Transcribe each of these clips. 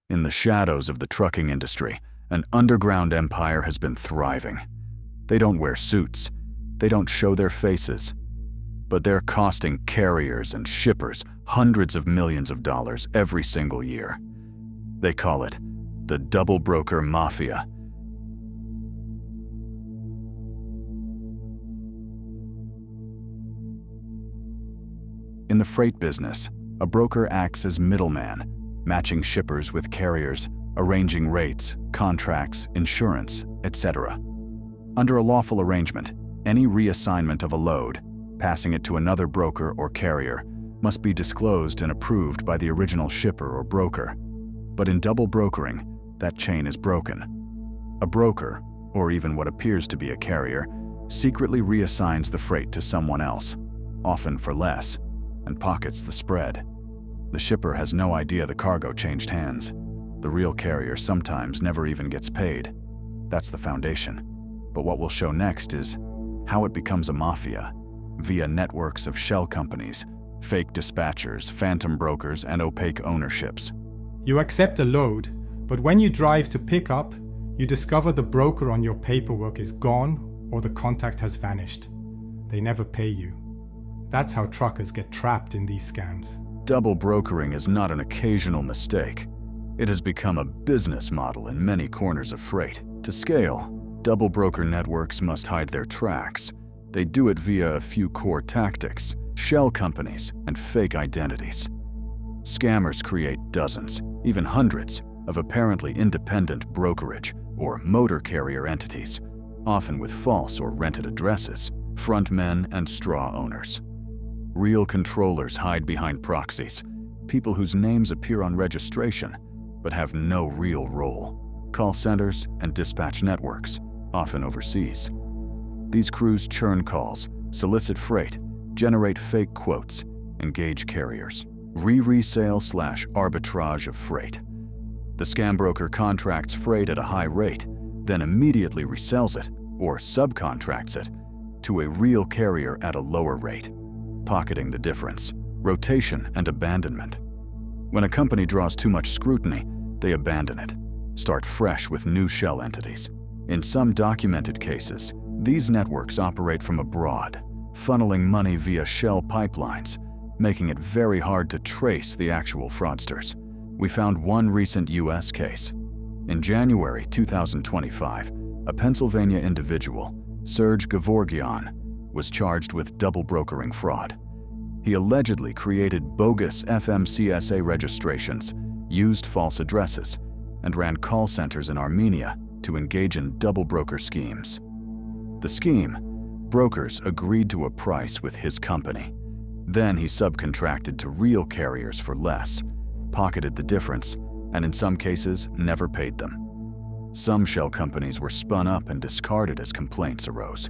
In the shadows of the trucking industry, an underground empire has been thriving. They don't wear suits, they don't show their faces, but they're costing carriers and shippers hundreds of millions of dollars every single year. They call it the Double-Broker Mafia. In the freight business, a broker acts as middleman, matching shippers with carriers, arranging rates, contracts, insurance, etc. Under a lawful arrangement, any reassignment of a load, passing it to another broker or carrier, must be disclosed and approved by the original shipper or broker. But in double brokering, that chain is broken. A broker, or even what appears to be a carrier, secretly reassigns the freight to someone else, often for less, and pockets the spread. The shipper has no idea the cargo changed hands. The real carrier sometimes never even gets paid. That's the foundation. But what we'll show next is how it becomes a mafia via networks of shell companies, fake dispatchers, phantom brokers, and opaque ownerships. You accept a load, but when you drive to pick up, you discover the broker on your paperwork is gone or the contact has vanished. They never pay you. That's how truckers get trapped in these scams. Double brokering is not an occasional mistake. It has become a business model in many corners of freight. To scale, double broker networks must hide their tracks. They do it via a few core tactics, shell companies, and fake identities. Scammers create dozens, even hundreds, of apparently independent brokerage or motor carrier entities, often with false or rented addresses, frontmen, and straw owners. Real controllers hide behind proxies, people whose names appear on registration but have no real role. Call centers and dispatch networks, often overseas. These crews churn calls, solicit freight, generate fake quotes, engage carriers. Resale/arbitrage of freight. The scam broker contracts freight at a high rate, then immediately resells it or subcontracts it to a real carrier at a lower rate, pocketing the difference. Rotation and abandonment. When a company draws too much scrutiny, they abandon it, start fresh with new shell entities. In some documented cases, these networks operate from abroad, funneling money via shell pipelines, making it very hard to trace the actual fraudsters. We found one recent US case. In January 2025, a Pennsylvania individual, Serge Gevorgian, was charged with double brokering fraud. He allegedly created bogus FMCSA registrations, used false addresses, and ran call centers in Armenia to engage in double broker schemes. The scheme: brokers agreed to a price with his company. Then he subcontracted to real carriers for less, pocketed the difference, and in some cases never paid them. Some shell companies were spun up and discarded as complaints arose.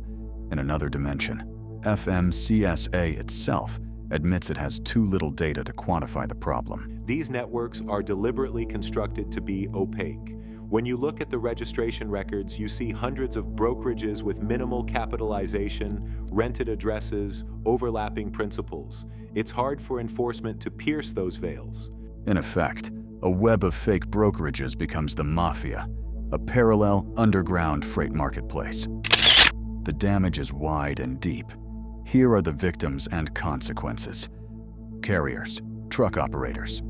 In another dimension, FMCSA itself admits it has too little data to quantify the problem. These networks are deliberately constructed to be opaque. When you look at the registration records, you see hundreds of brokerages with minimal capitalization, rented addresses, overlapping principals. It's hard for enforcement to pierce those veils. In effect, a web of fake brokerages becomes the mafia, a parallel underground freight marketplace. The damage is wide and deep. Here are the victims and consequences. Carriers, truck operators.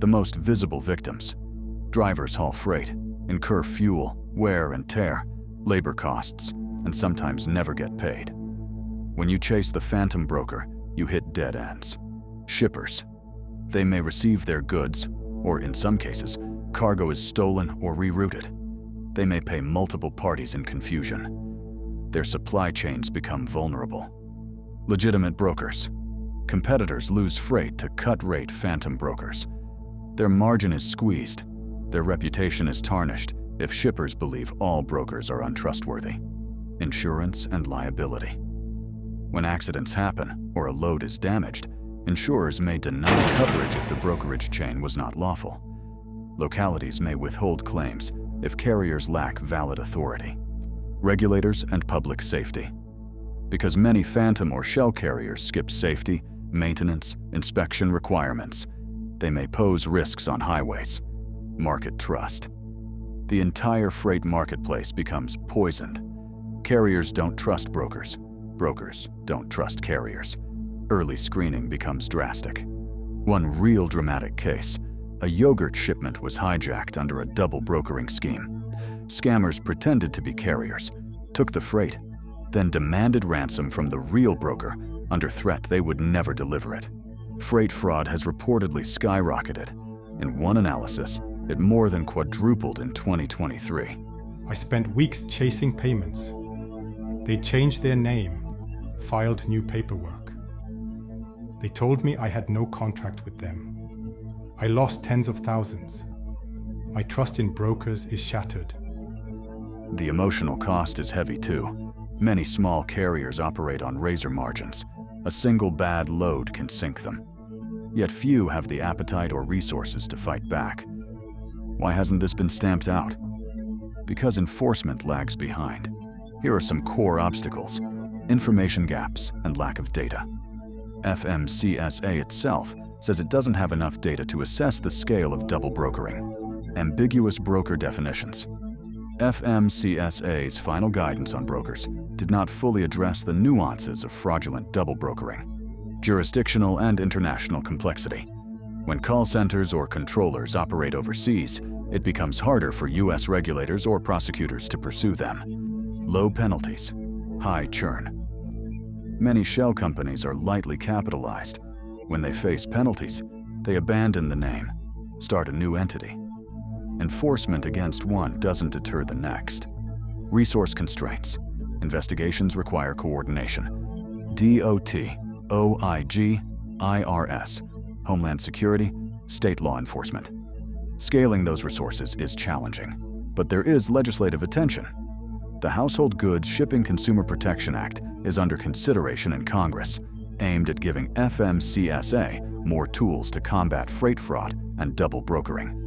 The most visible victims. Drivers haul freight, incur fuel, wear and tear, labor costs, and sometimes never get paid. When you chase the phantom broker, you hit dead ends. Shippers. They may receive their goods, or in some cases, cargo is stolen or rerouted. They may pay multiple parties in confusion. Their supply chains become vulnerable. Legitimate brokers. Competitors lose freight to cut-rate phantom brokers. Their margin is squeezed. Their reputation is tarnished if shippers believe all brokers are untrustworthy. Insurance and liability. When accidents happen or a load is damaged, insurers may deny coverage if the brokerage chain was not lawful. Localities may withhold claims if carriers lack valid authority. Regulators and public safety. Because many phantom or shell carriers skip safety, maintenance, inspection requirements, they may pose risks on highways. market trust. The entire freight marketplace becomes poisoned. Carriers don't trust brokers. Brokers don't trust carriers. Early screening becomes drastic. One real dramatic case: a yogurt shipment was hijacked under a double brokering scheme. Scammers pretended to be carriers, took the freight, then demanded ransom from the real broker under threat they would never deliver it. Freight fraud has reportedly skyrocketed. In one analysis, it more than quadrupled in 2023. I spent weeks chasing payments. They changed their name, filed new paperwork. They told me I had no contract with them. I lost tens of thousands. My trust in brokers is shattered. The emotional cost is heavy too. Many small carriers operate on razor margins. A single bad load can sink them. Yet few have the appetite or resources to fight back. Why hasn't this been stamped out? Because enforcement lags behind. Here are some core obstacles: information gaps and lack of data. FMCSA itself says it doesn't have enough data to assess the scale of double brokering. Ambiguous broker definitions. FMCSA's final guidance on brokers did not fully address the nuances of fraudulent double brokering. Jurisdictional and international complexity. When call centers or controllers operate overseas, it becomes harder for U.S. regulators or prosecutors to pursue them. Low penalties, high churn. Many shell companies are lightly capitalized. When they face penalties, they abandon the name, start a new entity. Enforcement against one doesn't deter the next. Resource constraints. Investigations require coordination. DOT, OIG, IRS, Homeland Security, state law enforcement. Scaling those resources is challenging, but there is legislative attention. The Household Goods Shipping Consumer Protection Act is under consideration in Congress, aimed at giving FMCSA more tools to combat freight fraud and double brokering.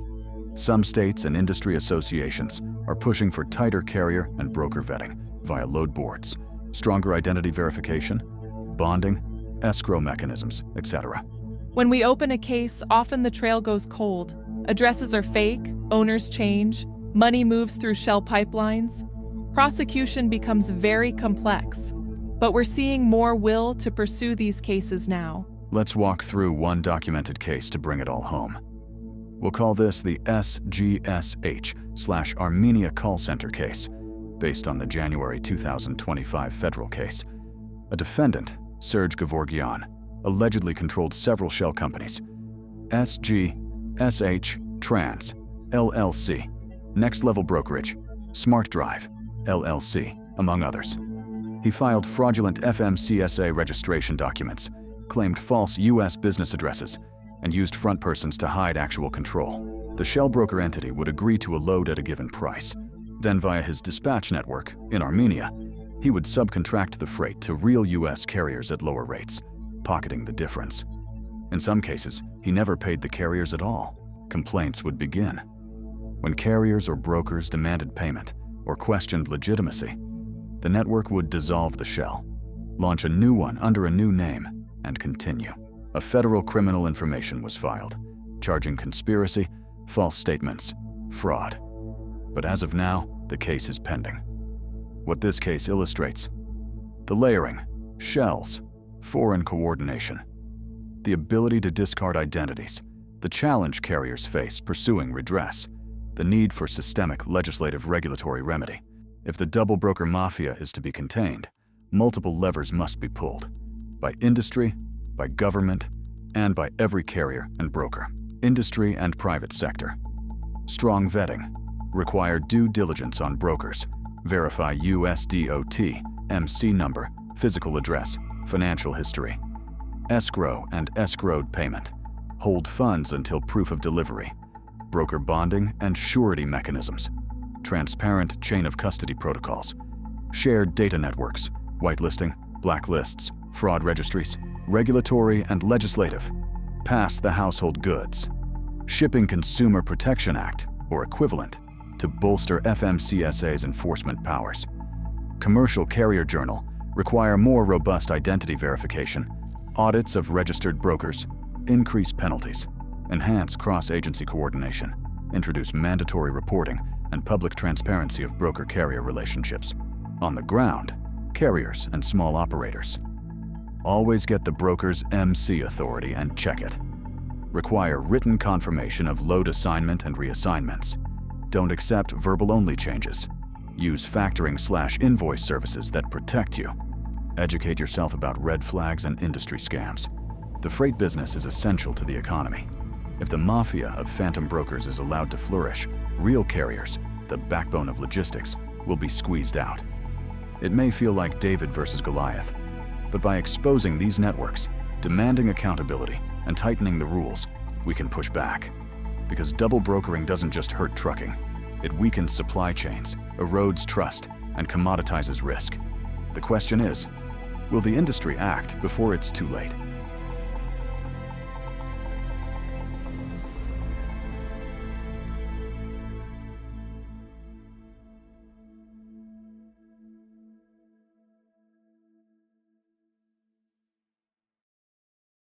Some states and industry associations are pushing for tighter carrier and broker vetting via load boards, stronger identity verification, bonding, escrow mechanisms, etc. When we open a case, often the trail goes cold. Addresses are fake, owners change, money moves through shell pipelines. Prosecution becomes very complex, but we're seeing more will to pursue these cases now. Let's walk through one documented case to bring it all home. We'll call this the SGSH/Armenia call center case, based on the January 2025 federal case. A defendant, Serge Gevorgyan, allegedly controlled several shell companies: SGSH Trans, LLC, Next Level Brokerage, Smart Drive, LLC, among others. He filed fraudulent FMCSA registration documents, claimed false U.S. business addresses, and used front persons to hide actual control. The shell broker entity would agree to a load at a given price. Then via his dispatch network in Armenia, he would subcontract the freight to real U.S. carriers at lower rates, pocketing the difference. In some cases, he never paid the carriers at all. Complaints would begin. When carriers or brokers demanded payment or questioned legitimacy, the network would dissolve the shell, launch a new one under a new name, and continue. A federal criminal information was filed, charging conspiracy, false statements, fraud. But as of now, the case is pending. What this case illustrates: the layering, shells, foreign coordination, the ability to discard identities, the challenge carriers face pursuing redress, the need for systemic legislative regulatory remedy. If the double-broker mafia is to be contained, multiple levers must be pulled, by industry, by government, and by every carrier and broker. Industry and private sector. Strong vetting. Require due diligence on brokers. Verify USDOT, MC number, physical address, financial history. Escrow and escrowed payment. Hold funds until proof of delivery. Broker bonding and surety mechanisms. Transparent chain of custody protocols. Shared data networks, whitelisting, blacklists, fraud registries. Regulatory and legislative. Pass the Household Goods Shipping Consumer Protection Act, or equivalent, to bolster FMCSA's enforcement powers. Commercial carrier journal require more robust identity verification, audits of registered brokers, increase penalties, enhance cross-agency coordination. introduce mandatory reporting and public transparency of broker-carrier relationships. On the ground, carriers and small operators. Always get the broker's MC authority and check it. Require written confirmation of load assignment and reassignments. Don't accept verbal-only changes. Use factoring/invoice services that protect you. Educate yourself about red flags and industry scams. The freight business is essential to the economy. If the mafia of phantom brokers is allowed to flourish, real carriers, the backbone of logistics, will be squeezed out. It may feel like David versus Goliath, but by exposing these networks, demanding accountability, and tightening the rules, we can push back. Because double brokering doesn't just hurt trucking, it weakens supply chains, erodes trust, and commoditizes risk. The question is, will the industry act before it's too late?